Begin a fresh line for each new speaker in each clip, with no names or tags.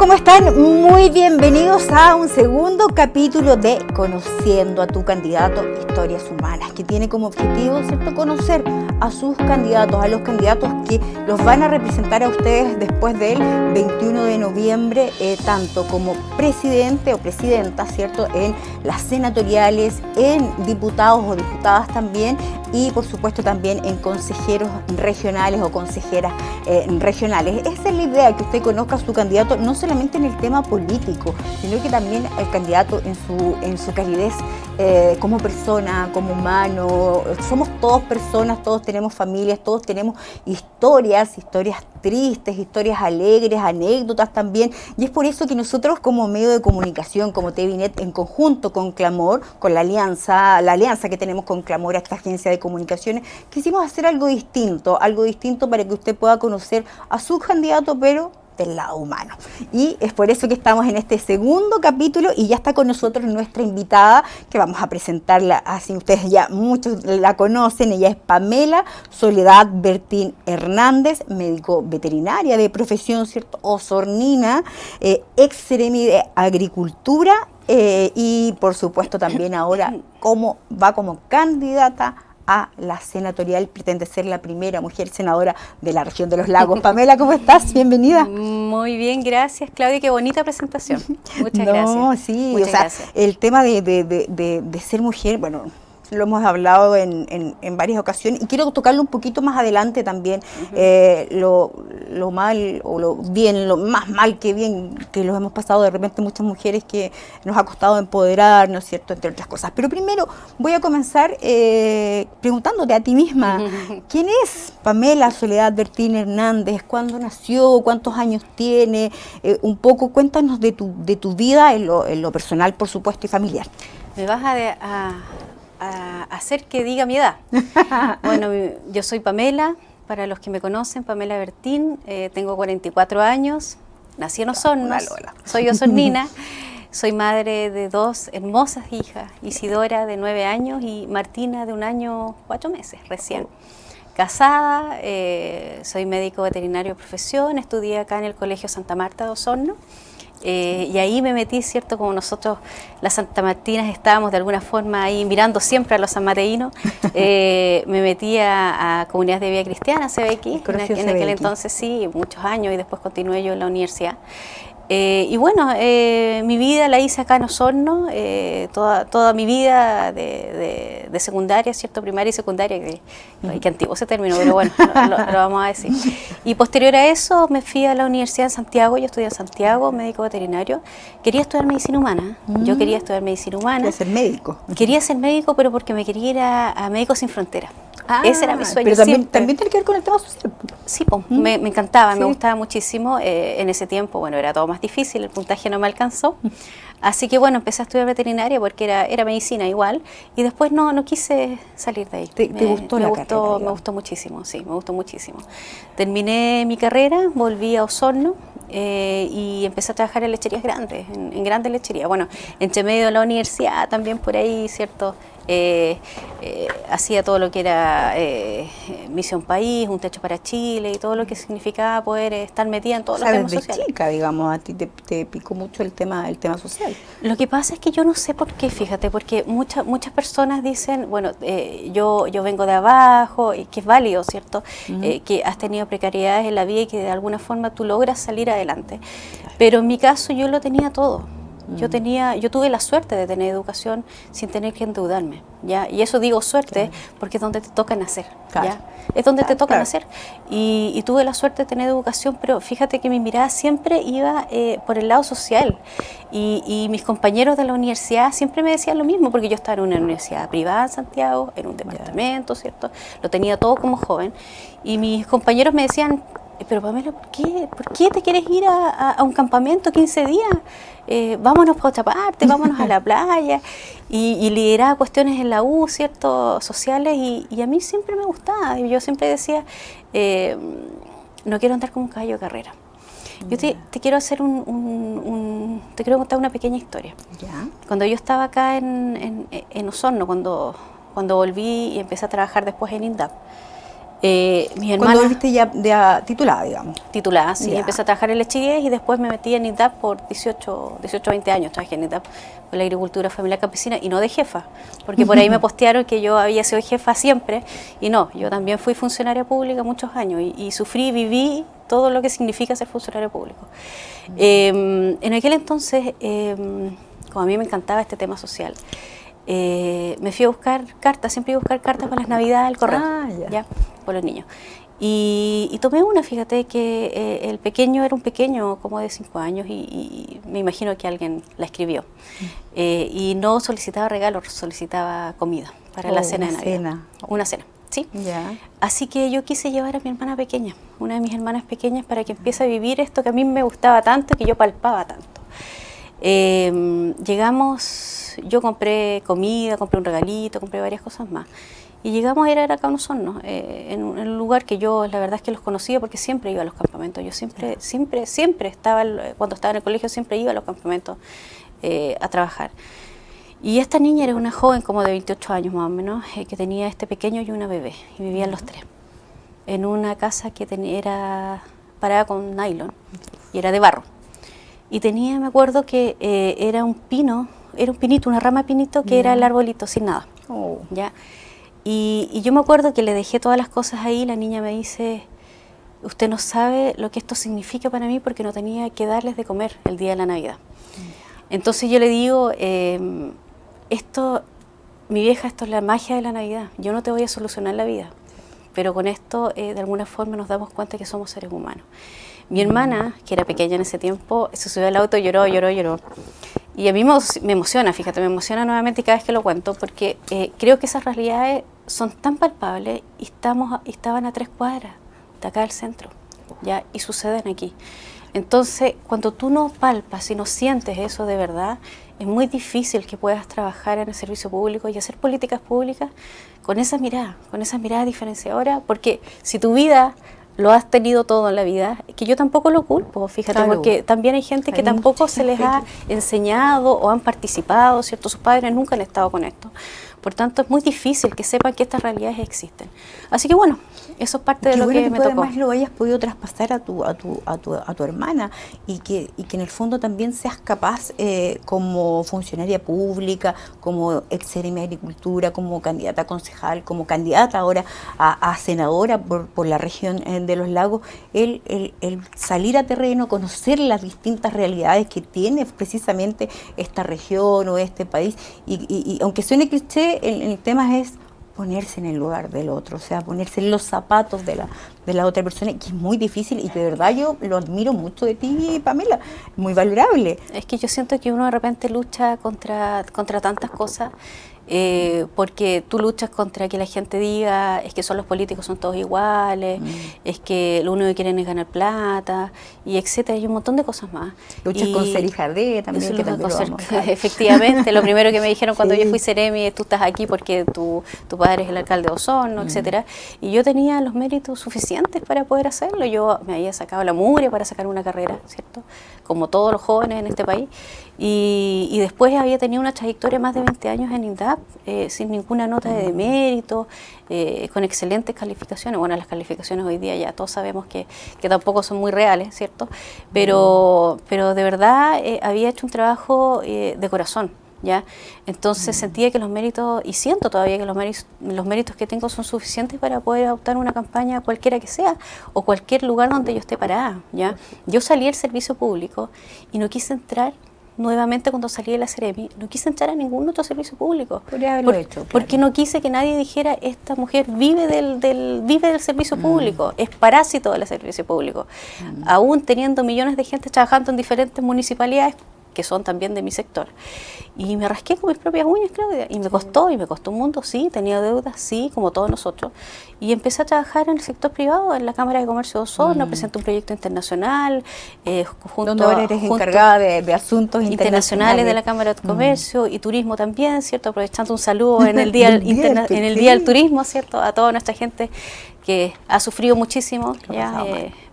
¿cómo están? Muy bienvenidos a un segundo capítulo de Conociendo a tu candidato, Historias Humanas, que tiene como objetivo, ¿cierto?, conocer a sus candidatos, a los candidatos que los van a representar a ustedes después del 21 de noviembre, tanto como presidente o presidenta, ¿cierto?, en las senatoriales, en diputados o diputadas también, y por supuesto también en consejeros regionales o consejeras regionales. Esa es la idea, que usted conozca a su candidato no solamente en el tema político, sino que también el candidato en su calidez como persona, como humano. Somos todos personas, todos tenemos familias, todos tenemos historias tristes, historias alegres, anécdotas también, y es por eso que nosotros como medio de comunicación, como TVNet, en conjunto con Clamor, con la alianza que tenemos con Clamor, esta agencia de comunicaciones, quisimos hacer algo distinto para que usted pueda conocer a su candidato, pero del lado humano. Y es por eso que estamos en este segundo capítulo y ya está con nosotros nuestra invitada, que vamos a presentarla, así ustedes ya muchos la conocen. Ella es Pamela Soledad Bertín Hernández, médico veterinaria de profesión, ¿cierto?, osornina, ex Seremi de Agricultura, y por supuesto también ahora va como candidata a la senatorial, pretende ser la primera mujer senadora de la región de los lagos. Pamela, ¿cómo estás? Bienvenida.
Muy bien, gracias, Claudia, qué bonita presentación. Muchas gracias.
Sí,
muchas gracias.
El tema de ser mujer, bueno, lo hemos hablado en varias ocasiones y quiero tocarlo un poquito más adelante también, lo mal o lo bien, lo más mal que bien que los hemos pasado de repente muchas mujeres, que nos ha costado empoderarnos, ¿cierto?, entre otras cosas. Pero primero voy a comenzar preguntándote a ti misma, ¿quién es Pamela Soledad Bertín Hernández? ¿Cuándo nació? ¿Cuántos años tiene? Un poco cuéntanos de tu vida en lo personal, por supuesto, y familiar.
Me vas a hacer que diga mi edad. Bueno, yo soy Pamela, para los que me conocen, Pamela Bertín, tengo 44 años, nací en Osorno, soy osornina, soy madre de dos hermosas hijas, Isidora de 9 años y Martina de 1 año 4 meses recién. Casada, soy médico veterinario de profesión, estudié acá en el Colegio Santa Marta de Osorno. Y ahí me metí, ¿cierto?, como nosotros las santamartinas estábamos de alguna forma ahí mirando siempre a los sanmateínos, me metí a Comunidades de Vida Cristiana, CBX, en aquel entonces sí, muchos años, y después continué yo en la universidad. Y bueno, mi vida la hice acá en Osorno, toda mi vida de secundaria, ¿cierto?, primaria y secundaria, que antiguo ese término, pero bueno, lo vamos a decir. Y posterior a eso me fui a la universidad en Santiago, yo estudié en Santiago, médico veterinario. Quería estudiar medicina humana, yo quería estudiar medicina humana.
¿Quería ser médico?
Quería ser médico, pero porque me quería ir a Médicos Sin Fronteras. Ese era mi sueño.
Pero también tiene que ver con el tema social.
Sí, me encantaba, sí. Me gustaba muchísimo. En ese tiempo, bueno, era todo más difícil, el puntaje no me alcanzó. Así que bueno, empecé a estudiar veterinaria porque era medicina igual, y después no quise salir de ahí.
¿Te gustó la carrera?
Me gustó muchísimo, sí, me gustó muchísimo. Terminé mi carrera, volví a Osorno y empecé a trabajar en lecherías grandes, en grandes lecherías. Bueno, entre medio de la universidad también por ahí, ¿cierto? Hacía todo lo que era Misión País, Un Techo para Chile y todo lo que significaba poder estar metida en todos los temas sociales.
Desde chica, digamos, a ti te picó mucho el tema social.
Lo que pasa es que yo no sé por qué, fíjate, porque muchas personas dicen, bueno, yo vengo de abajo, y que es válido, ¿cierto? Que has tenido precariedades en la vida y que de alguna forma tú logras salir adelante. Pero en mi caso yo lo tenía todo. Yo tuve la suerte de tener educación sin tener que endeudarme, ¿ya? Y eso digo suerte, porque es donde te toca nacer, ¿ya? Es donde te toca nacer. Y tuve la suerte de tener educación, pero fíjate que mi mirada siempre iba por el lado social. Y mis compañeros de la universidad siempre me decían lo mismo, porque yo estaba en una universidad privada en Santiago, en un departamento, ¿cierto? Lo tenía todo como joven. Y mis compañeros me decían, pero Pamela, ¿por qué te quieres ir a un campamento 15 días? Vámonos para otra parte, vámonos a la playa, y lideraba cuestiones en la U, ¿cierto?, sociales, y a mí siempre me gustaba, y yo siempre decía, no quiero andar como un caballo de carrera. Yo te quiero hacer te quiero contar una pequeña historia.
¿Ya?
Cuando yo estaba acá en Osorno, cuando volví y empecé a trabajar después en INDAP, Mis
Cuando
hermanas...
volviste ya titulada, digamos.
Titulada, sí.
Ya.
Empecé a trabajar en Leche 10 y después me metí en INDAP por 18, 20 años. Trabajé en INDAP por la agricultura familiar campesina y no de jefa, porque por ahí me postearon que yo había sido jefa siempre y no, yo también fui funcionaria pública muchos años y sufrí, viví todo lo que significa ser funcionario público. En aquel entonces, como a mí me encantaba este tema social, me fui a buscar cartas, siempre iba a buscar cartas para las Navidades al correo, ya, por los niños. Y tomé una, fíjate que el pequeño era un pequeño como de 5 años y me imagino que alguien la escribió. Y no solicitaba regalos, solicitaba comida para la cena de Navidad. Una cena, ¿sí?
Ya.
Así que yo quise llevar a mi hermana pequeña, una de mis hermanas pequeñas, para que empiece a vivir esto que a mí me gustaba tanto, que yo palpaba tanto. Llegamos, yo compré comida, compré un regalito, compré varias cosas más. Y llegamos a ir a Cauno-Osorno, en un lugar que yo la verdad es que los conocía porque siempre iba a los campamentos. Yo siempre estaba, cuando estaba en el colegio, siempre iba a los campamentos a trabajar. Y esta niña era una joven como de 28 años más o menos, que tenía este pequeño y una bebé, y vivían los tres, en una casa que era parada con nylon, y era de barro. Y tenía, me acuerdo que era un pinito, una rama de pinito que era el arbolito, sin nada. ¿Ya? Y yo me acuerdo que le dejé todas las cosas ahí, la niña me dice, usted no sabe lo que esto significa para mí porque no tenía que darles de comer el día de la Navidad. Entonces yo le digo, mi vieja, esto es la magia de la Navidad, yo no te voy a solucionar la vida, pero con esto de alguna forma nos damos cuenta que somos seres humanos. Mi hermana, que era pequeña en ese tiempo, se subió al auto, lloró. Y a mí me emociona, fíjate, me emociona nuevamente cada vez que lo cuento, porque creo que esas realidades son tan palpables y estaban a 3 cuadras de acá del centro, ¿ya? Y suceden aquí. Entonces, cuando tú no palpas y no sientes eso de verdad, es muy difícil que puedas trabajar en el servicio público y hacer políticas públicas con esa mirada diferenciadora, porque si tu vida lo has tenido todo en la vida, que yo tampoco lo culpo, fíjate, claro, porque también hay gente que tampoco se les ha enseñado o han participado, ¿cierto? Sus padres nunca han estado con esto. Por tanto, es muy difícil que sepan que estas realidades existen. Así que bueno, eso es parte de lo que me tocó.
Además lo hayas podido traspasar a tu hermana y que en el fondo también seas capaz como funcionaria pública, como ex seremi de Agricultura, como candidata a concejal, como candidata ahora a senadora por la región de los lagos, el salir a terreno, conocer las distintas realidades que tiene precisamente esta región o este país y aunque suene cliché, el tema es ponerse en el lugar del otro, o sea, ponerse en los zapatos de la otra persona, que es muy difícil y que de verdad yo lo admiro mucho de ti, Pamela, muy valorable.
Es que yo siento que uno de repente lucha contra tantas cosas, porque tú luchas contra que la gente diga es que son los políticos, son todos iguales, es que lo único que quieren es ganar plata, y etcétera, y un montón de cosas más.
Luchas con ser hija de también, que también lo vamos a
efectivamente, lo primero que me dijeron cuando yo fui seremi es tú estás aquí porque tu padre es el alcalde de Osorno, etcétera, y yo tenía los méritos suficientes para poder hacerlo. Yo me había sacado la mugre para sacar una carrera, ¿cierto? Como todos los jóvenes en este país, y después había tenido una trayectoria más de 20 años en INDAP, sin ninguna nota de demérito, con excelentes calificaciones. Bueno, las calificaciones hoy día ya todos sabemos que tampoco son muy reales, ¿cierto? Pero de verdad había hecho un trabajo de corazón, ¿ya? Entonces sentía que los méritos, y siento todavía que los méritos que tengo son suficientes para poder adoptar una campaña cualquiera que sea, o cualquier lugar donde yo esté parada, ¿ya? Yo salí del servicio público y no quise entrar nuevamente cuando salí de la Seremi, no quise entrar a ningún otro servicio público.
Podría haberlo hecho, claro.
Porque no quise que nadie dijera, esta mujer vive del servicio público, es parásito del servicio público. Aún teniendo millones de gente trabajando en diferentes municipalidades, que son también de mi sector. Y me rasqué con mis propias uñas, Claudia, y me costó un mundo, sí, tenía deudas, sí, como todos nosotros. Y empecé a trabajar en el sector privado, en la Cámara de Comercio de Osorno, presenté un proyecto internacional,
donde ahora eres encargada de asuntos internacionales
de la Cámara de Comercio y Turismo también, ¿cierto? Aprovechando un saludo en el Día del Turismo, ¿cierto? A toda nuestra gente que ha sufrido muchísimo, ya,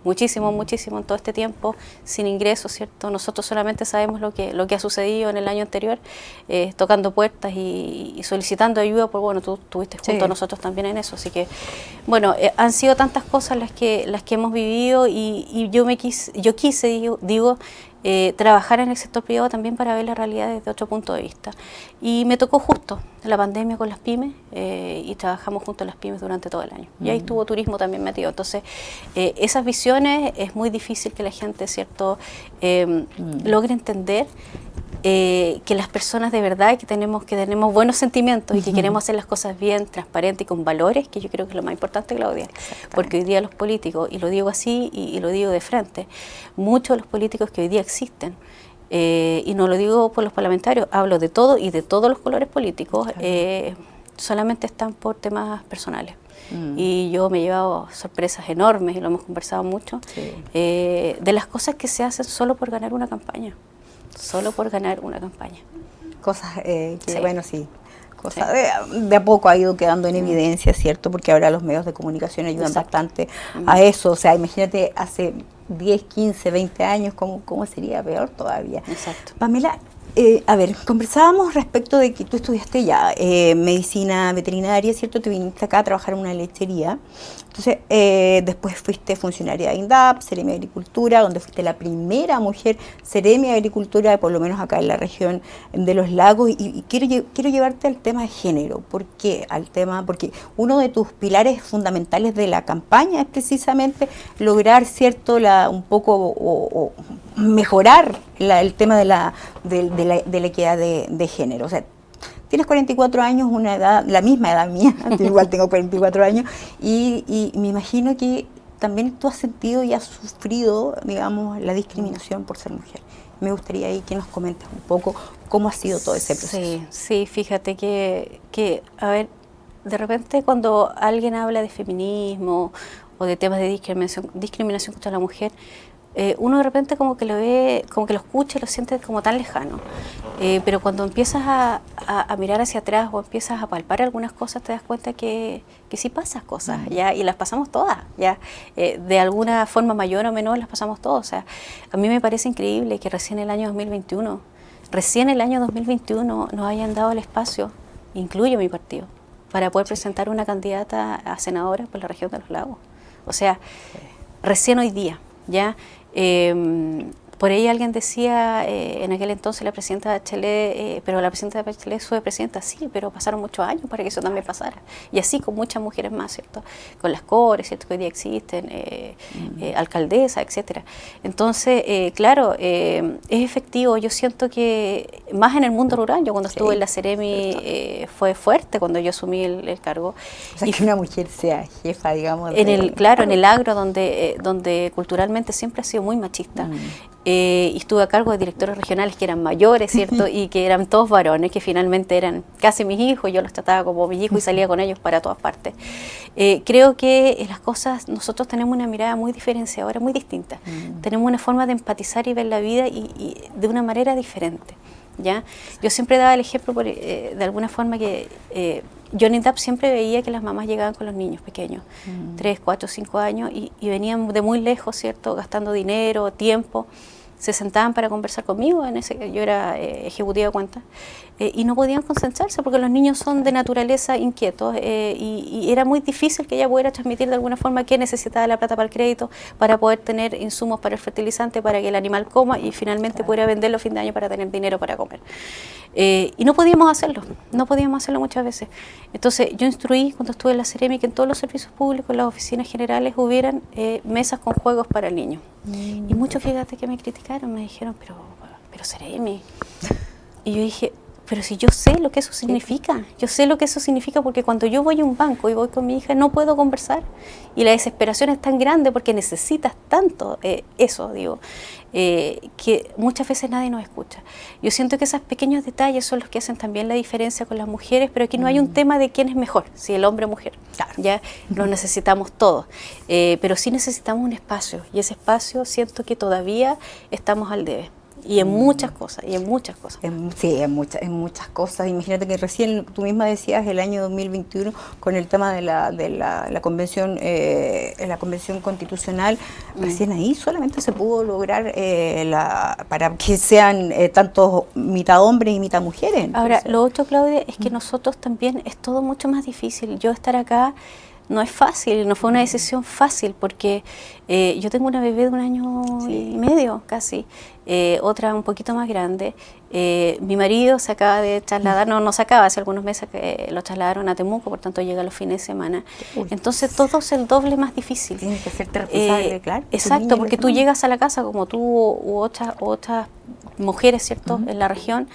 muchísimo en todo este tiempo, sin ingresos, ¿cierto? Nosotros solamente sabemos lo que ha sucedido en el año anterior, tocando puertas y solicitando ayuda, pues bueno, tú estuviste junto a nosotros también en eso, así que, bueno, han sido tantas cosas las que hemos vivido y yo quise, trabajar en el sector privado también para ver la realidad desde otro punto de vista. Y me tocó justo la pandemia con las pymes y trabajamos junto a las pymes durante todo el año. Y ahí estuvo turismo también metido. Entonces, esas visiones es muy difícil que la gente, ¿cierto?, logre entender que las personas de verdad que tenemos buenos sentimientos y que queremos hacer las cosas bien, transparente y con valores, que yo creo que es lo más importante, Claudia, porque hoy día los políticos, y lo digo así y lo digo de frente, muchos de los políticos que hoy día existen, y no lo digo por los parlamentarios, hablo de todo y de todos los colores políticos, solamente están por temas personales. Y yo me he llevado sorpresas enormes, y lo hemos conversado mucho, de las cosas que se hacen solo por ganar una campaña. Solo por ganar una campaña.
Cosas cosas de a poco ha ido quedando en evidencia, ¿cierto? Porque ahora los medios de comunicación ayudan bastante a eso. O sea, imagínate hace 10, 15, 20 años, ¿cómo sería? Peor todavía.
Exacto.
Pamela, a ver, conversábamos respecto de que tú estudiaste ya medicina veterinaria, ¿cierto? Te viniste acá a trabajar en una lechería. Entonces, después fuiste funcionaria de INDAP, Seremi de Agricultura, donde fuiste la primera mujer Seremi de Agricultura, por lo menos acá en la región de los lagos. Y quiero llevarte al tema de género. ¿Por qué? Porque uno de tus pilares fundamentales de la campaña es precisamente lograr, ¿cierto?, un poco mejorar el tema de la equidad de género. O sea, tienes 44 años, una edad, la misma edad mía, igual tengo 44 años, y me imagino que también tú has sentido y has sufrido, digamos, la discriminación por ser mujer. Me gustaría ahí que nos comentes un poco cómo ha sido todo ese proceso.
Sí, fíjate que, a ver, de repente cuando alguien habla de feminismo o de temas de discriminación contra la mujer, uno de repente como que lo ve, como que lo escucha y lo siente como tan lejano. Pero cuando empiezas a mirar hacia atrás o empiezas a palpar algunas cosas, te das cuenta que sí pasan cosas, ¿ya? Y las pasamos todas, ¿ya? De alguna forma mayor o menor las pasamos todas. O sea, a mí me parece increíble que recién el año 2021 nos hayan dado el espacio, incluye mi partido, para poder presentar una candidata a senadora por la región de los lagos. O sea, recién hoy día, ¿ya? Por ahí alguien decía en aquel entonces la presidenta Bachelet, pero la presidenta Bachelet fue presidenta, sí, pero pasaron muchos años para que eso también pasara. Y así con muchas mujeres más, ¿cierto? Con las cores, ¿cierto?, que hoy día existen, alcaldesas, etcétera. Entonces, claro, es efectivo. Yo siento que más en el mundo rural, yo cuando estuve en la Seremi fue fuerte cuando yo asumí el cargo.
O sea, que una mujer sea jefa, digamos.
En el agro, donde culturalmente siempre ha sido muy machista. Y estuve a cargo de directores regionales que eran mayores, ¿cierto? Y que eran todos varones, que finalmente eran casi mis hijos, yo los trataba como mis hijos y salía con ellos para todas partes. Creo que las cosas, nosotros tenemos una mirada muy diferenciadora, muy distinta. Tenemos una forma de empatizar y ver la vida y de una manera diferente, ¿ya? Yo siempre daba el ejemplo, de alguna forma, que yo en INDAP siempre veía que las mamás llegaban con los niños pequeños, 3, 4, 5 años, y venían de muy lejos, ¿cierto?, gastando dinero, tiempo. Se sentaban para conversar conmigo, yo era ejecutiva de cuentas, y no podían concentrarse porque los niños son de naturaleza inquietos, y era muy difícil que ella pudiera transmitir de alguna forma que necesitaba la plata para el crédito, para poder tener insumos para el fertilizante, para que el animal coma y finalmente pudiera venderlo a fin de año para tener dinero para comer. Y no podíamos hacerlo muchas veces. Entonces yo instruí cuando estuve en la Seremi que en todos los servicios públicos, en las oficinas generales, hubieran mesas con juegos para el niño. Y muchos, fíjate, que me criticaron, me dijeron, pero Seremi. Y yo dije, pero si yo sé lo que eso significa, porque cuando yo voy a un banco y voy con mi hija no puedo conversar y la desesperación es tan grande porque necesitas tanto que muchas veces nadie nos escucha. Yo siento que esos pequeños detalles son los que hacen también la diferencia con las mujeres, pero aquí no hay un tema de quién es mejor, si el hombre o mujer, claro. Ya lo necesitamos todos, pero sí necesitamos un espacio, y ese espacio siento que todavía estamos al debe. Y en muchas cosas, y en muchas cosas.
Sí, en muchas cosas. Imagínate que recién tú misma decías el año 2021 con el tema de la convención constitucional, recién ahí solamente se pudo lograr para que sean tanto mitad hombres y mitad mujeres. Entonces.
Ahora, lo otro, Claudia, es que nosotros también es todo mucho más difícil. Yo estar acá no es fácil, no fue una decisión fácil, porque yo tengo una bebé de 1 año y medio casi, otra un poquito más grande. Mi marido se acaba de trasladar, no se acaba, hace algunos meses que lo trasladaron a Temuco, por tanto llega los fines de semana. Entonces todo es el doble más difícil.
Tienes que hacerte responsable, claro.
Exacto, porque tú llegas a la casa como tú u otras mujeres, ¿cierto?, en la región,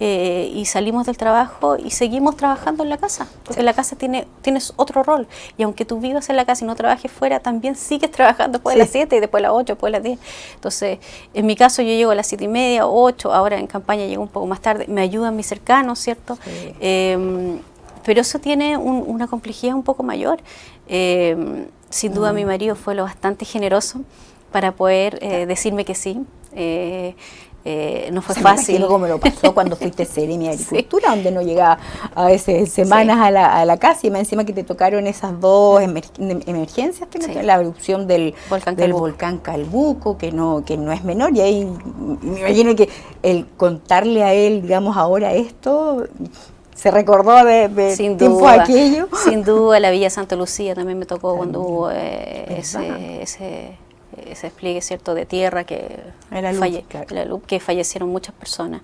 y salimos del trabajo y seguimos trabajando en la casa, porque en la casa tienes otro rol, y aunque tú vivas en la casa y no trabajes fuera, también sigues trabajando después de las 7 y después de las 8, después de las 10. Entonces, en mi caso yo llego a las 7:30, 8, ahora en campaña llego un poco más tarde, me ayudan mis cercanos, ¿cierto? Sí. Pero eso tiene una complejidad un poco mayor. Sin duda mi marido fue lo bastante generoso para poder decirme que sí. No fue fácil.
Me imagino cómo lo pasó cuando fuiste Seremi de Agricultura, donde no llegaba a veces semanas a la casa, y más encima que te tocaron esas dos emergencias, la erupción del volcán Calbuco, que no es menor, y ahí me imagino que el contarle a él, digamos, ahora esto, se recordó de tiempo aquello.
Sin duda, la Villa Santa Lucía también me tocó cuando hubo ese despliegue, ¿cierto?, de tierra que fallecieron muchas personas,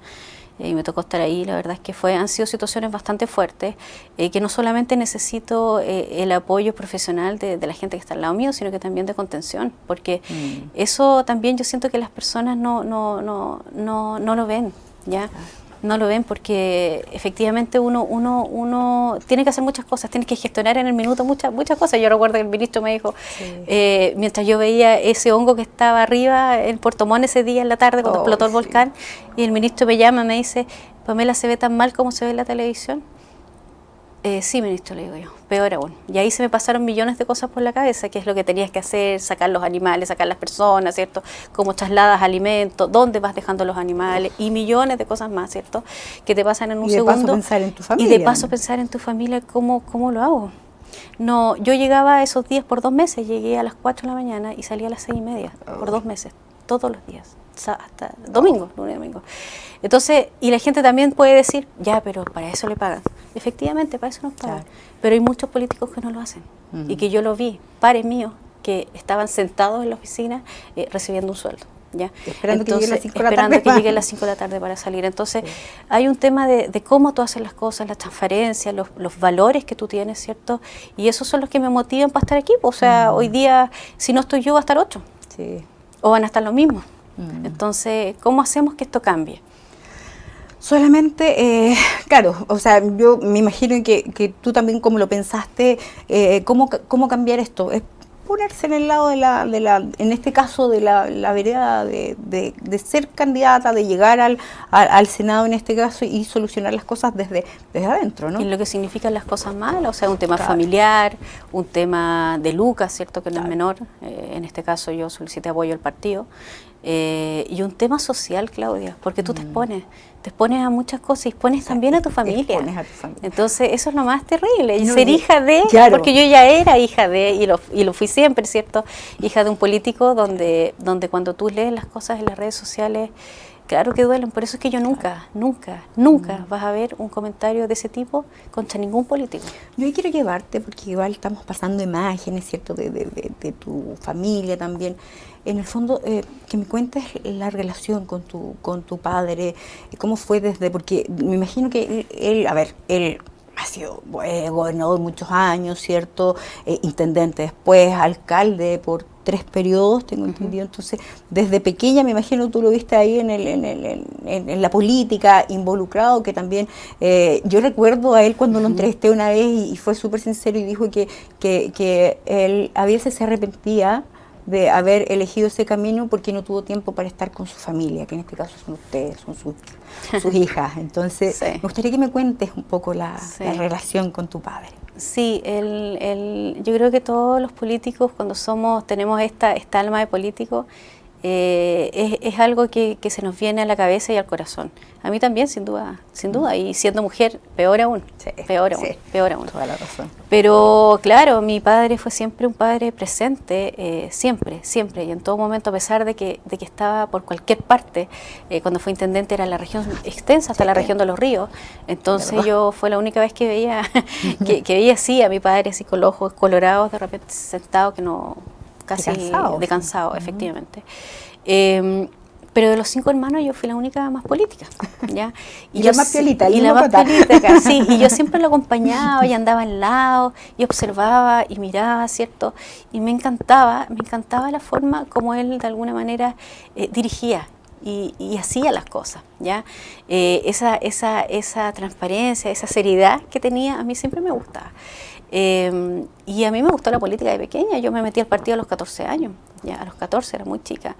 y me tocó estar ahí. La verdad es que han sido situaciones bastante fuertes, que no solamente necesito el apoyo profesional de la gente que está al lado mío, sino que también de contención, porque eso también yo siento que las personas no lo ven, ¿ya? No lo ven, porque efectivamente uno tiene que hacer muchas cosas, tiene que gestionar en el minuto muchas cosas. Yo recuerdo que el ministro me dijo, mientras yo veía ese hongo que estaba arriba en Puerto Montt ese día en la tarde cuando explotó el volcán, y el ministro me llama y me dice, Pamela, ¿se ve tan mal como se ve en la televisión? Sí, ministro, le digo yo, peor aún. Y ahí se me pasaron millones de cosas por la cabeza, qué es lo que tenías que hacer, sacar los animales, sacar las personas, ¿cierto? Cómo trasladas alimentos, dónde vas dejando los animales, y millones de cosas más, ¿cierto?, que te pasan en un segundo.
Y de paso pensar en tu familia.
Y de paso pensar en tu familia, ¿cómo lo hago? No, yo llegaba esos días por 2 meses, llegué a las 4 de la mañana y salía a las 6:30, por 2 meses, todos los días, hasta domingo, lunes y domingo. Entonces, y la gente también puede decir, ya, pero para eso le pagan. Efectivamente, para eso nos pagan. Claro. Pero hay muchos políticos que no lo hacen. Y que yo lo vi, pares míos, que estaban sentados en la oficina recibiendo un sueldo. ¿Ya?
Esperando que llegue
a las 5 de la tarde para salir. Entonces, hay un tema de cómo tú haces las cosas, la transparencia, los valores que tú tienes, ¿cierto? Y esos son los que me motivan para estar aquí. O sea, hoy día, si no estoy yo, va a estar otro.
Sí.
O van a estar los mismos. Entonces, ¿cómo hacemos que esto cambie?
Solamente, claro, o sea, yo me imagino que tú también, como lo pensaste, ¿cómo cambiar esto? Es ponerse en el lado en este caso, de la vereda de ser candidata, de llegar al Senado en este caso, y solucionar las cosas desde adentro, ¿no?
Y lo que significan las cosas malas, o sea, un tema familiar, un tema de lucas, ¿cierto?, que no es menor. En este caso yo solicité apoyo al partido. Y un tema social, Claudia, porque tú te expones a muchas cosas y expones también a tu familia. Entonces, eso es lo más terrible, y ser hija de, porque yo ya era hija de, y lo fui siempre, ¿cierto? Hija de un político donde cuando tú lees las cosas en las redes sociales, claro que duelen. Por eso es que yo nunca vas a ver un comentario de ese tipo contra ningún político.
Yo quiero llevarte, porque igual estamos pasando imágenes, ¿cierto?, de tu familia también. En el fondo, que me cuentes la relación con tu padre, cómo fue porque me imagino que él ha sido gobernador muchos años, ¿cierto?, intendente después, alcalde por 3 periodos, tengo entendido. Entonces, desde pequeña, me imagino, tú lo viste ahí en la política, involucrado, que también, yo recuerdo a él cuando lo entrevisté una vez, y fue súper sincero, y dijo que él a veces se arrepentía de haber elegido ese camino porque no tuvo tiempo para estar con su familia, que en este caso son ustedes, son sus hijas. Entonces, me gustaría que me cuentes un poco la relación con tu padre.
Sí, yo creo que todos los políticos, cuando tenemos esta alma de político, es algo que se nos viene a la cabeza y al corazón. A mí también, sin duda, y siendo mujer, peor aún, peor aún.
Toda la razón.
Pero claro, mi padre fue siempre un padre presente, siempre, y en todo momento, a pesar de que estaba por cualquier parte. Cuando fue intendente era la región extensa, hasta la región de Los Ríos. Entonces yo fue la única vez que veía, que veía así a mi padre, así con los ojos colorados, de repente sentado, que no, casi de cansado, efectivamente. Pero de los 5 hermanos yo fui la única más política, ¿ya?
Y la más piolita,
y la más piolita, sí, y yo siempre lo acompañaba y andaba al lado y observaba y miraba, ¿cierto? Y me encantaba la forma como él de alguna manera dirigía y hacía las cosas, ¿ya? Esa transparencia, esa seriedad que tenía, a mí siempre me gustaba. Y a mí me gustó la política de pequeña. Yo me metí al partido a los 14 años, ya a los 14 era muy chica,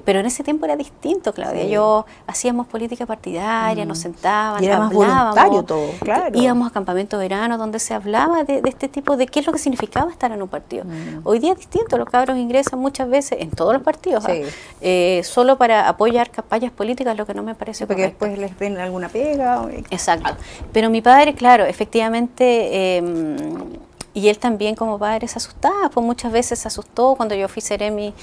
pero en ese tiempo era distinto, Claudia. Hacíamos política partidaria, nos sentaban,
y era más voluntario todo, claro.
Íbamos a campamentos de verano donde se hablaba de este tipo, de qué es lo que significaba estar en un partido. Hoy día es distinto, los cabros ingresan muchas veces en todos los partidos, solo para apoyar campañas políticas, lo que no me parece
porque
correcto.
Después les den alguna pega.
Exacto. Pero mi padre, claro, efectivamente, y él también como padre se asustaba, pues muchas veces se asustó cuando yo fui Seremi,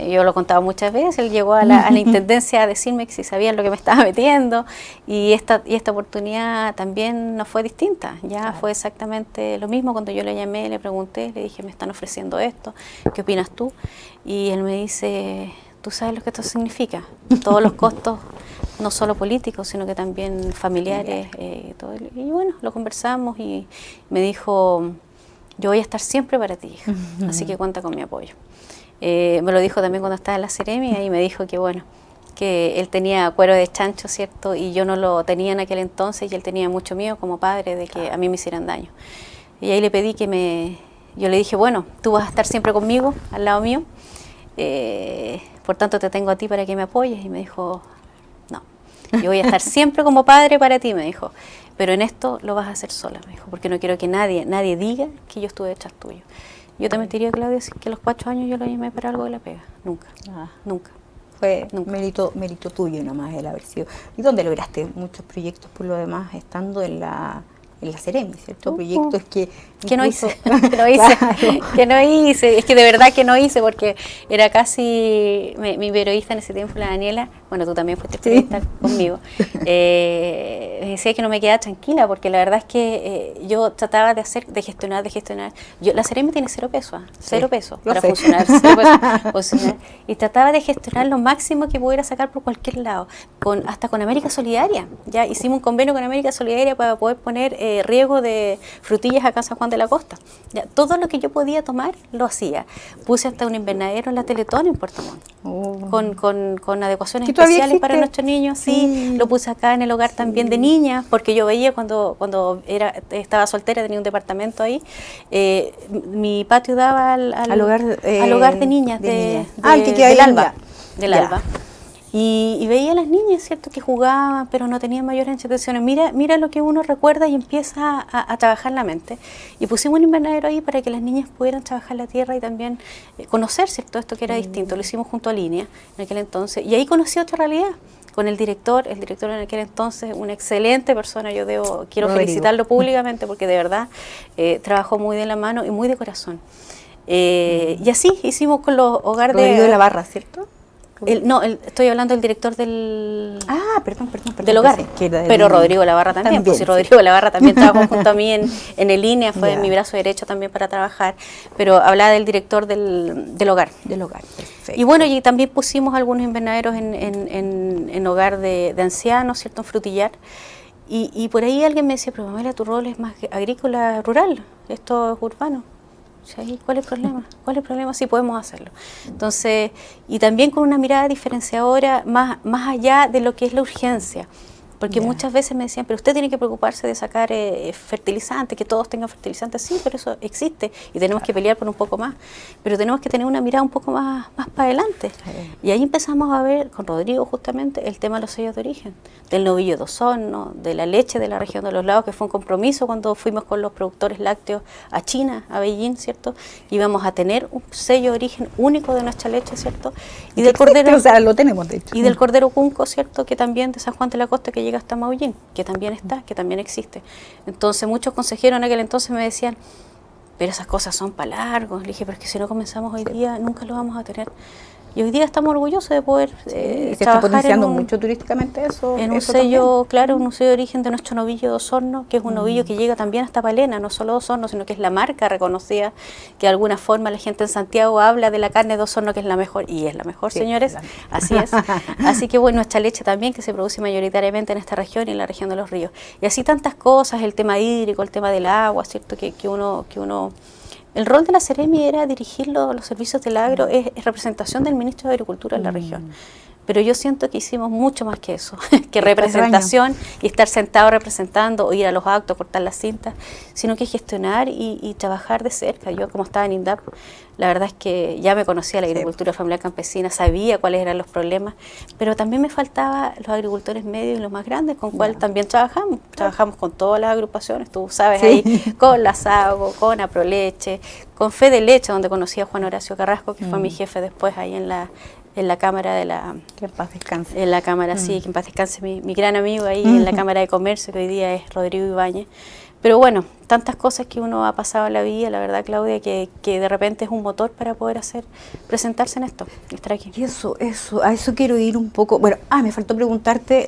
yo lo contaba muchas veces, él llegó a la intendencia a decirme que si sabían lo que me estaba metiendo, y esta oportunidad también no fue distinta, fue exactamente lo mismo. Cuando yo le llamé, le pregunté, le dije, me están ofreciendo esto, ¿qué opinas tú? Y él me dice, ¿tú sabes lo que esto significa? Todos los costos, no solo políticos, sino que también familiares, todo. Y bueno, lo conversamos y me dijo, yo voy a estar siempre para ti, hija, así que cuenta con mi apoyo. Me lo dijo también cuando estaba en la Seremi, y me dijo que bueno, que él tenía cuero de chancho, ¿cierto? Y yo no lo tenía en aquel entonces, y él tenía mucho miedo como padre de que a mí me hicieran daño. Y ahí le pedí yo le dije, bueno, tú vas a estar siempre conmigo, al lado mío, por tanto te tengo a ti para que me apoyes. Y me dijo, no, yo voy a estar siempre como padre para ti, me dijo, pero en esto lo vas a hacer sola, me dijo, porque no quiero que nadie diga que yo estuve detrás tuyo. Yo te mentiría, Claudia, que a los 4 años yo lo llamé para algo de la pega, nunca.
Fue mérito tuyo nomás el haber sido. ¿Y dónde lograste muchos proyectos por lo demás estando en la Seremi, ¿cierto? Proyectos que
no hice, que no hice, es que de verdad que no hice, porque era casi, mi periodista en ese tiempo, la Daniela, bueno, tú también fuiste periodista conmigo, me decía que no me quedaba tranquila, porque la verdad es que yo trataba de gestionar, la Seremi tiene 0 pesos, 0 pesos para funcionar, 0 pesos para funcionar, y trataba de gestionar lo máximo que pudiera sacar por cualquier lado, hasta con América Solidaria, ya hicimos un convenio con América Solidaria para poder poner riego de frutillas acá en San Juan de la Costa. Ya, todo lo que yo podía tomar lo hacía. Puse hasta un invernadero en la Teletón en Puerto Montt, con adecuaciones especiales para nuestros niños. Sí, lo puse acá en el hogar también de niñas, porque yo veía cuando estaba soltera, tenía un departamento ahí, mi patio daba al hogar de niñas, del Alba. Y veía a las niñas, ¿cierto?, que jugaban, pero no tenían mayores intenciones. Mira lo que uno recuerda y empieza a trabajar la mente. Y pusimos un invernadero ahí para que las niñas pudieran trabajar la tierra y también conocer, ¿cierto?, esto que era distinto. Lo hicimos junto a Línea en aquel entonces. Y ahí conocí otra realidad con el director en aquel entonces, una excelente persona. Quiero felicitarlo públicamente, porque de verdad trabajó muy de la mano y muy de corazón. Y así hicimos con los hogares
de la Barra, ¿cierto?
Estoy hablando del director del...
perdón.
Del hogar, pero Rodrigo Lavarra también, pues si Rodrigo Lavarra también trabajó junto a mí en el Línea, fue mi brazo derecho también para trabajar, pero hablaba del director del hogar.
Del hogar, perfecto.
Y bueno, y también pusimos algunos invernaderos en hogar de ancianos, ¿cierto?, en Frutillar, y por ahí alguien me decía, pero Pamela, tu rol es más agrícola, rural, esto es urbano. ¿Cuál es el problema? ¿Cuál es el problema? Sí, podemos hacerlo. Entonces, y también con una mirada diferenciadora más allá de lo que es la urgencia. Porque muchas veces me decían, pero usted tiene que preocuparse de sacar fertilizantes, que todos tengan fertilizantes. Sí, pero eso existe y tenemos que pelear por un poco más. Pero tenemos que tener una mirada un poco más para adelante. Y ahí empezamos a ver, con Rodrigo justamente, el tema de los sellos de origen, del novillo de Osorno, de la leche de la región de los lagos, que fue un compromiso cuando fuimos con los productores lácteos a China, a Beijing, ¿cierto? Íbamos a tener un sello de origen único de nuestra leche, ¿cierto? Y del cordero,
o sea, lo tenemos, de hecho.
Y del cordero cunco, ¿cierto? Que también de San Juan de la Costa, que llega hasta Maullín, que también está, que también existe. Entonces muchos consejeros en aquel entonces me decían, pero esas cosas son para largos. Le dije, pero es que si no comenzamos hoy día, nunca lo vamos a tener. Y hoy día estamos orgullosos de poder
se está potenciando mucho turísticamente eso.
En un sello, claro, un sello de origen de nuestro novillo de Osorno, que es un novillo que llega también hasta Palena, no solo de Osorno, sino que es la marca reconocida, que de alguna forma la gente en Santiago habla de la carne de Osorno, que es la mejor, y es la mejor, sí, señores, claro. Así es. Así que bueno, nuestra leche también, que se produce mayoritariamente en esta región y en la región de los ríos. Y así tantas cosas, el tema hídrico, el tema del agua, ¿cierto? Que uno el rol de la Seremi era dirigir los servicios del agro, es representación del ministro de Agricultura en la región. Pero yo siento que hicimos mucho más que eso, que representación y estar sentado representando o ir a los actos, cortar las cintas, sino que gestionar y trabajar de cerca. Yo, como estaba en INDAP, la verdad es que ya me conocía la agricultura familiar campesina, sabía cuáles eran los problemas, pero también me faltaba los agricultores medios y los más grandes, con cuales también trabajamos. Trabajamos con todas las agrupaciones, tú sabes, ahí, con la SAGO, con Aproleche, con Fede Leche, donde conocí a Juan Horacio Carrasco, que fue mi jefe después ahí en la Cámara de la...
Que en paz descanse.
En la Cámara, sí, que en paz descanse mi gran amigo ahí en la Cámara de Comercio, que hoy día es Rodrigo Ibáñez. Pero bueno, tantas cosas que uno ha pasado en la vida, la verdad, Claudia, que de repente es un motor para poder presentarse en esto, estar aquí.
Y a eso quiero ir un poco. Bueno, me faltó preguntarte,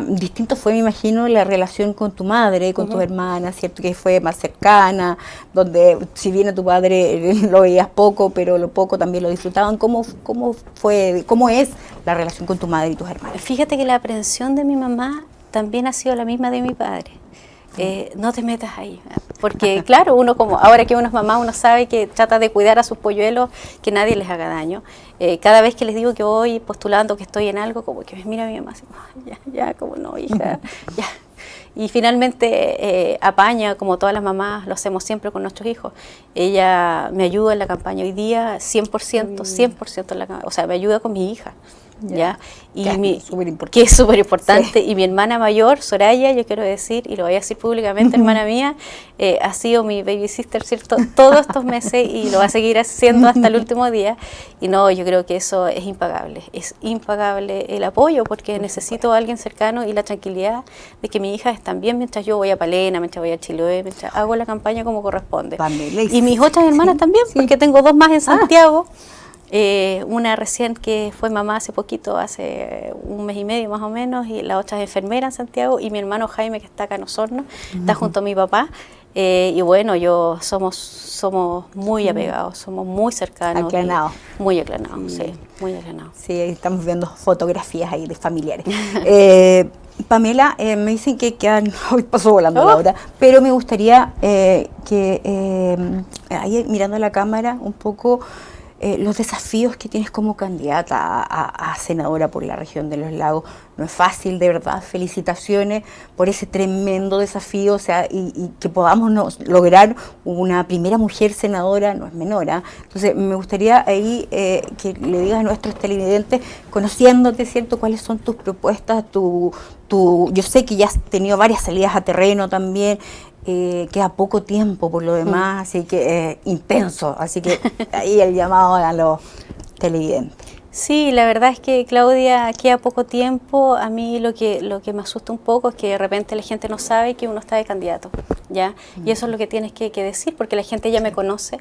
distinto fue, me imagino, la relación con tu madre, con tus hermanas, ¿cierto? Que fue más cercana, donde si bien a tu padre lo veías poco, pero lo poco también lo disfrutaban. ¿Cómo es la relación con tu madre y tus hermanas?
Fíjate que la aprehensión de mi mamá también ha sido la misma de mi padre. No te metas ahí, porque claro, uno ahora que uno es mamá, uno sabe que trata de cuidar a sus polluelos, que nadie les haga daño. Cada vez que les digo que voy postulando, que estoy en algo, como que me mira mi mamá así, ya, como no, hija, ya. Y finalmente apaña, como todas las mamás, lo hacemos siempre con nuestros hijos. Ella me ayuda en la campaña hoy día, 100% en la campaña, o sea, me ayuda con mi hija. ¿Ya? Y que es súper importante, sí. Y mi hermana mayor, Soraya, yo quiero decir, y lo voy a decir públicamente, hermana mía, ha sido mi baby sister, ¿cierto? Todos estos meses y lo va a seguir haciendo hasta el último día. Y no, yo creo que eso es impagable el apoyo, porque necesito a alguien cercano y la tranquilidad de que mis hijas están bien mientras yo voy a Palena, mientras voy a Chiloé, mientras hago la campaña como corresponde. Y mis otras hermanas también, porque tengo 2 más en Santiago. Una recién que fue mamá hace poquito, hace 1 mes y medio más o menos, y la otra es enfermera en Santiago, y mi hermano Jaime, que está acá en Osorno, está junto a mi papá, y bueno, somos muy apegados, somos muy cercanos.
Aclanados.
Muy aclanados, sí, muy aclanados.
Sí, estamos viendo fotografías ahí de familiares. Pamela, me dicen que quedan, hoy pasó volando la hora, pero me gustaría ahí mirando a la cámara un poco los desafíos que tienes como candidata a senadora por la región de los lagos. No es fácil, de verdad, felicitaciones por ese tremendo desafío, o sea, y que podamos lograr una primera mujer senadora, no es menor, ¿eh? Entonces, me gustaría ahí que le digas a nuestros televidentes, conociéndote, ¿cierto?, cuáles son tus propuestas, yo sé que ya has tenido varias salidas a terreno también, queda poco tiempo por lo demás, así que intenso, así que ahí el llamado a los televidentes.
Sí, la verdad es que, Claudia, queda poco tiempo. A mí lo que me asusta un poco es que de repente la gente no sabe que uno está de candidato, ¿ya? Y eso es lo que tienes que decir, porque la gente ya me conoce.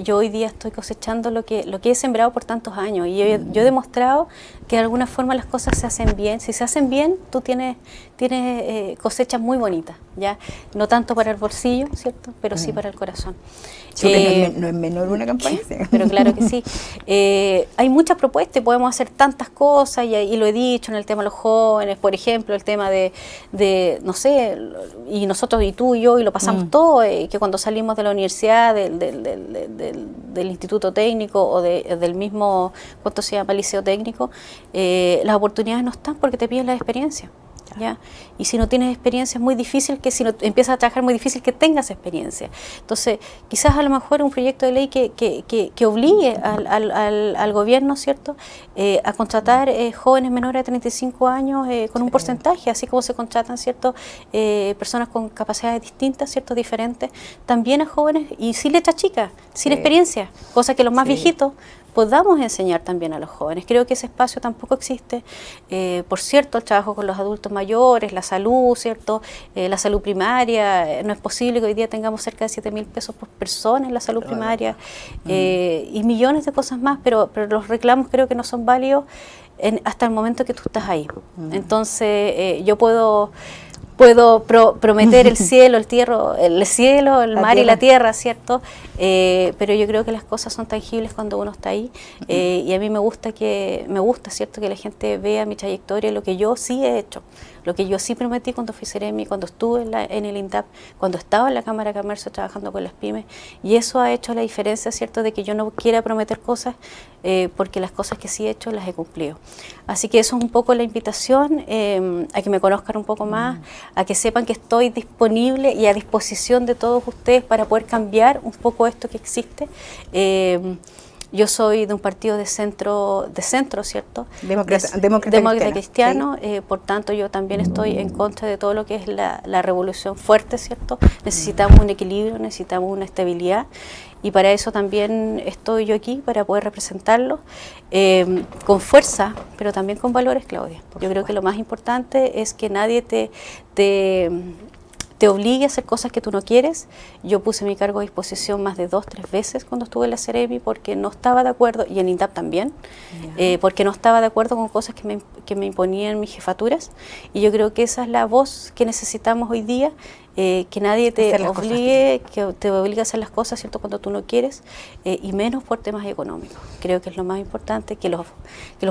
Yo hoy día estoy cosechando lo que he sembrado por tantos años, y yo he demostrado que de alguna forma las cosas se hacen bien. Si se hacen bien, tú tienes cosechas muy bonitas, ¿ya? No tanto para el bolsillo, ¿cierto?, pero sí para el corazón.
No es menor una campaña. Sí.
Pero claro que sí. Hay muchas propuestas y podemos hacer tantas cosas, y lo he dicho en el tema de los jóvenes, por ejemplo, el tema de no sé, y nosotros y tú y yo, y lo pasamos todo, que cuando salimos de la universidad, del instituto técnico o del mismo, ¿cuánto se llama?, liceo técnico, las oportunidades no están porque te piden la experiencia. ¿ya? Y si no tienes experiencia es muy difícil que, si no empiezas a trabajar, es muy difícil que tengas experiencia. Entonces, quizás a lo mejor un proyecto de ley que obligue al gobierno, ¿cierto?, a contratar jóvenes menores de 35 años con un porcentaje, así como se contratan, ¿cierto?, personas con capacidades distintas, ¿cierto?, diferentes, también a jóvenes y sin letra chica, sin experiencia, cosa que los más viejitos podamos enseñar también a los jóvenes. Creo que ese espacio tampoco existe. Por cierto, el trabajo con los adultos mayores, la salud, ¿cierto? La salud primaria, no es posible que hoy día tengamos cerca de 7.000 pesos por persona en la salud primaria, y millones de cosas más, pero los reclamos creo que no son válidos hasta el momento que tú estás ahí. Entonces, yo puedo prometer el cielo, el mar y la tierra, ¿cierto? Pero yo creo que las cosas son tangibles cuando uno está ahí, y a mí me gusta, ¿cierto?, que la gente vea mi trayectoria, lo que yo sí he hecho, lo que yo sí prometí cuando fui Seremi, cuando estuve en el INDAP, cuando estaba en la Cámara de Comercio trabajando con las pymes, y eso ha hecho la diferencia, ¿cierto?, de que yo no quiera prometer cosas, porque las cosas que sí he hecho las he cumplido. Así que eso es un poco la invitación, a que me conozcan un poco más, a que sepan que estoy disponible y a disposición de todos ustedes para poder cambiar un poco esto que existe. Yo soy de un partido de centro, ¿cierto? Demócrata cristiano, sí. Por tanto yo también estoy en contra de todo lo que es la revolución fuerte, ¿cierto? Necesitamos un equilibrio, necesitamos una estabilidad, y para eso también estoy yo aquí, para poder representarlo con fuerza, pero también con valores, Claudia. Yo creo que lo más importante es que nadie te obligue a hacer cosas que tú no quieres. Yo puse mi cargo a disposición más de 2 o 3 veces cuando estuve en la Seremi, porque no estaba de acuerdo, y en INDAP también, porque no estaba de acuerdo con cosas que me imponían mis jefaturas, y yo creo que esa es la voz que necesitamos hoy día, que nadie te obligue a hacer las cosas, ¿cierto?, cuando tú no quieres, y menos por temas económicos. Creo que es lo más importante, que los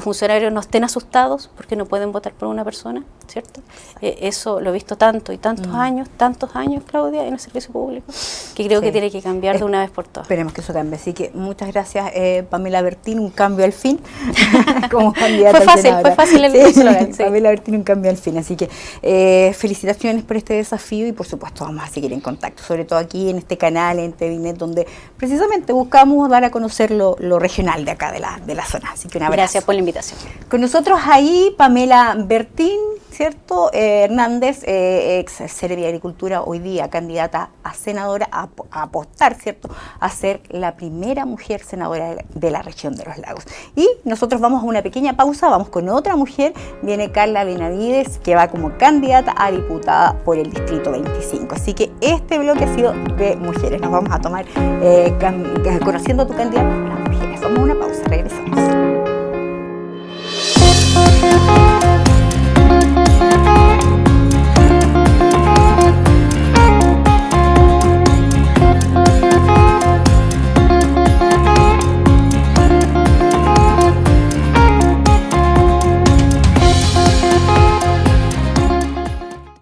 funcionarios no estén asustados porque no pueden votar por una persona, ¿cierto? Eso lo he visto tantos años, Claudia, en el servicio público, que creo que tiene que cambiar de una vez por todas.
Esperemos que eso cambie. Así que muchas gracias, Pamela Bertín, un cambio al fin, como candidata
fue fácil el eslogan. Sí.
Pamela Bertín, un cambio al fin. Así que felicitaciones por este desafío, y por supuesto vamos a seguir en contacto, sobre todo aquí en este canal, en TVNet, donde precisamente buscamos dar a conocer lo regional de acá, de la zona. Así que un abrazo.
Gracias por la invitación.
Con nosotros ahí Pamela Bertín, ¿cierto? Hernández, ex Seremi de Agricultura, hoy día candidata a senadora, a apostar, ¿cierto?, a ser la primera mujer senadora de la región de los lagos. Y nosotros vamos a una pequeña pausa, vamos con otra mujer, viene Carla Benavides, que va como candidata a diputada por el Distrito 25. Así que este bloque ha sido de mujeres. Nos vamos a tomar conociendo a tu candidata, las mujeres. Vamos a una pausa, regresamos.